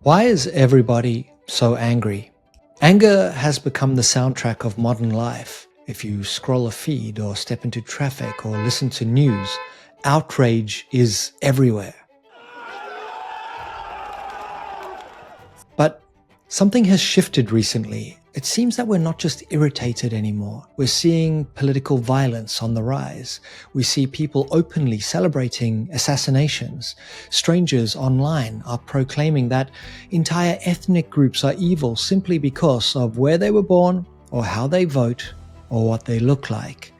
Why is everybody so angry? Anger has become the soundtrack of modern life. If you scroll a feed or step into traffic or listen to news, outrage is everywhere. But something has shifted recently. It seems that we're not just irritated anymore. We're seeing political violence on the rise. We see people openly celebrating assassinations. Strangers online are proclaiming that entire ethnic groups are evil simply because of where they were born, or how they vote, or what they look like.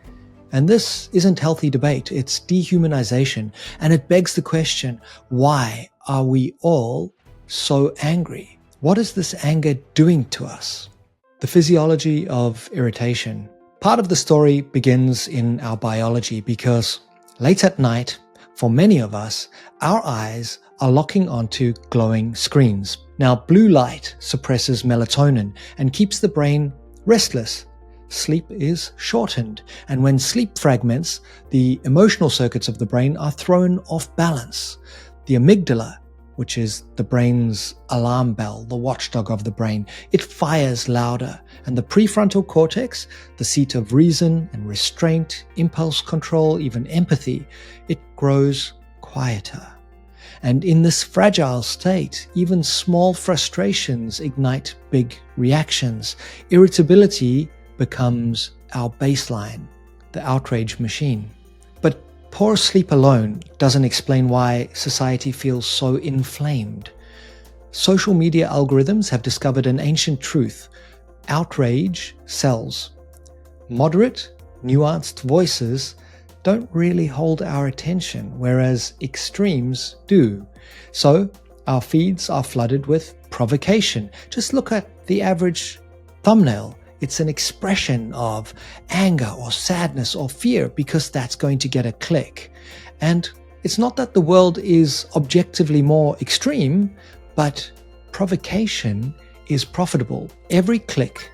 And this isn't healthy debate, it's dehumanization. And it begs the question, why are we all so angry? What is this anger doing to us? The physiology of irritation. Part of the story begins in our biology because late at night, for many of us, our eyes are locking onto glowing screens. Now, blue light suppresses melatonin and keeps the brain restless. Sleep is shortened, and when sleep fragments, the emotional circuits of the brain are thrown off balance. The amygdala, which is the brain's alarm bell, the watchdog of the brain, it fires louder, and the prefrontal cortex, the seat of reason and restraint, impulse control, even empathy, it grows quieter. And in this fragile state, even small frustrations ignite big reactions. Irritability becomes our baseline, the outrage machine. But poor sleep alone doesn't explain why society feels so inflamed. Social media algorithms have discovered an ancient truth. Outrage sells. Moderate, nuanced voices don't really hold our attention, whereas extremes do. So our feeds are flooded with provocation. Just look at the average thumbnail. It's an expression of anger or sadness or fear because that's going to get a click. And it's not that the world is objectively more extreme, but provocation is profitable. Every click,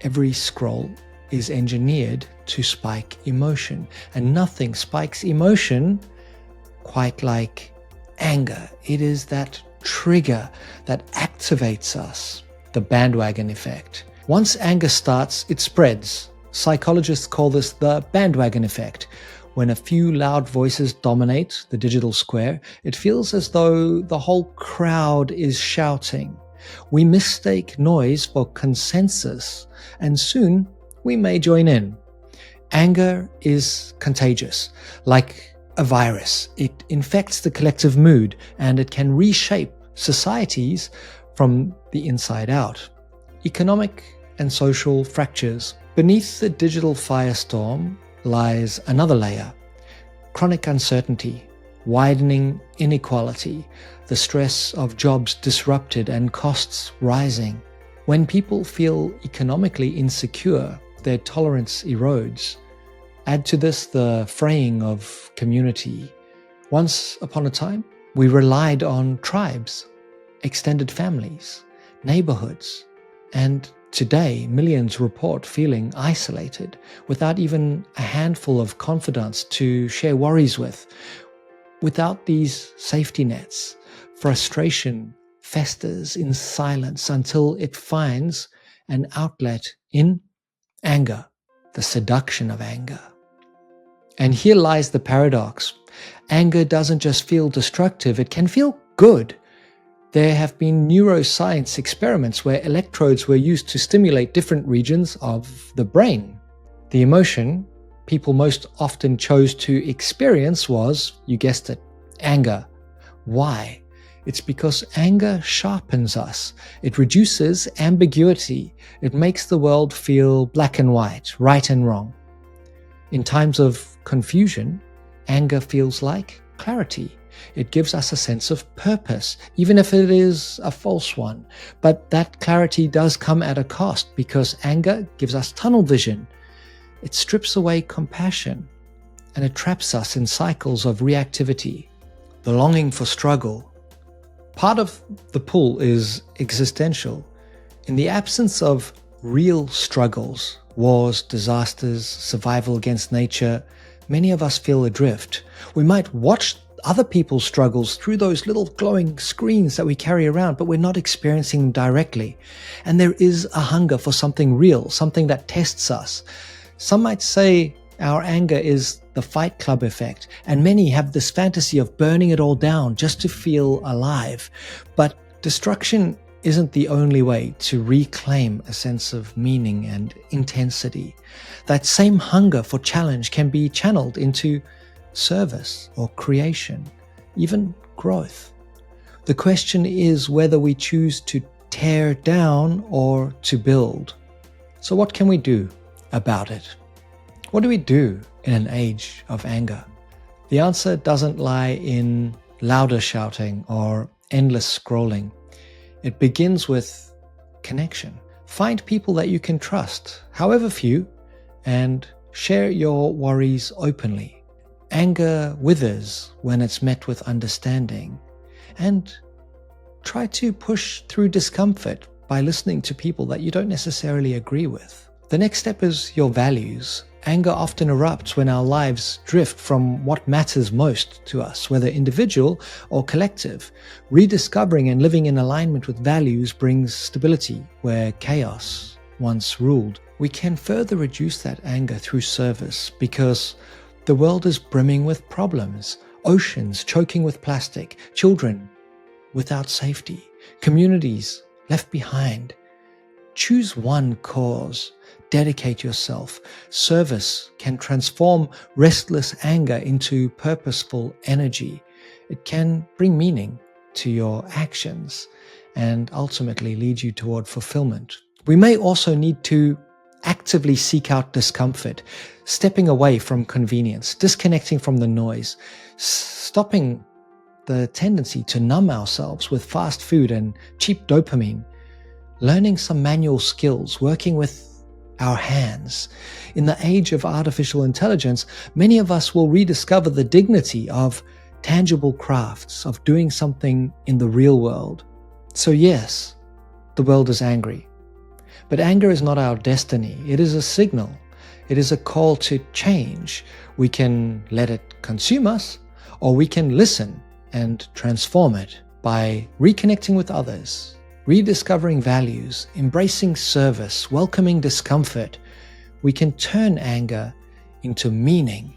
every scroll is engineered to spike emotion. And nothing spikes emotion quite like anger. It is that trigger that activates us, the bandwagon effect. Once anger starts, it spreads. Psychologists call this the bandwagon effect. When a few loud voices dominate the digital square, it feels as though the whole crowd is shouting. We mistake noise for consensus, and soon we may join in. Anger is contagious. Like a virus, it infects the collective mood, and it can reshape societies from the inside out. Economic and social fractures. Beneath the digital firestorm lies another layer. Chronic uncertainty, widening inequality, the stress of jobs disrupted and costs rising. When people feel economically insecure, their tolerance erodes. Add to this the fraying of community. Once upon a time, we relied on tribes, extended families, neighborhoods, and today millions report feeling isolated without even a handful of confidants to share worries with. Without these safety nets, frustration festers in silence until it finds an outlet in anger, the seduction of anger. And here lies the paradox. Anger doesn't just feel destructive, it can feel good. There have been neuroscience experiments where electrodes were used to stimulate different regions of the brain. The emotion people most often chose to experience was, you guessed it, anger. Why? It's because anger sharpens us. It reduces ambiguity. It makes the world feel black and white, right and wrong. In times of confusion, anger feels like clarity. It gives us a sense of purpose, even if it is a false one. But that clarity does come at a cost because anger gives us tunnel vision. It strips away compassion and it traps us in cycles of reactivity. The longing for struggle. Part of the pull is existential. In the absence of real struggles, wars, disasters, survival against nature, many of us feel adrift. We might watch other people's struggles through those little glowing screens that we carry around, but we're not experiencing them directly. And there is a hunger for something real, something that tests us. Some might say our anger is the Fight Club effect, and many have this fantasy of burning it all down just to feel alive. But destruction isn't the only way to reclaim a sense of meaning and intensity. That same hunger for challenge can be channeled into service or creation, even growth. The question is whether we choose to tear down or to build. So what can we do about it? What do we do in an age of anger? The answer doesn't lie in louder shouting or endless scrolling. It begins with connection. Find people that you can trust, however few, and share your worries openly. Anger withers when it's met with understanding, and try to push through discomfort by listening to people that you don't necessarily agree with. The next step is your values. Anger often erupts when our lives drift from what matters most to us, whether individual or collective. Rediscovering and living in alignment with values brings stability where chaos once ruled. We can further reduce that anger through service, because the world is brimming with problems. Oceans choking with plastic, children without safety, communities left behind. Choose one cause. Dedicate yourself. Service can transform restless anger into purposeful energy. It can bring meaning to your actions and ultimately lead you toward fulfillment. We may also need to actively seek out discomfort, stepping away from convenience, disconnecting from the noise, stopping the tendency to numb ourselves with fast food and cheap dopamine, learning some manual skills, working with our hands. In the age of artificial intelligence, many of us will rediscover the dignity of tangible crafts, of doing something in the real world. So yes, the world is angry. But anger is not our destiny. It is a signal. It is a call to change. We can let it consume us, or we can listen and transform it by reconnecting with others, rediscovering values, embracing service, welcoming discomfort. We can turn anger into meaning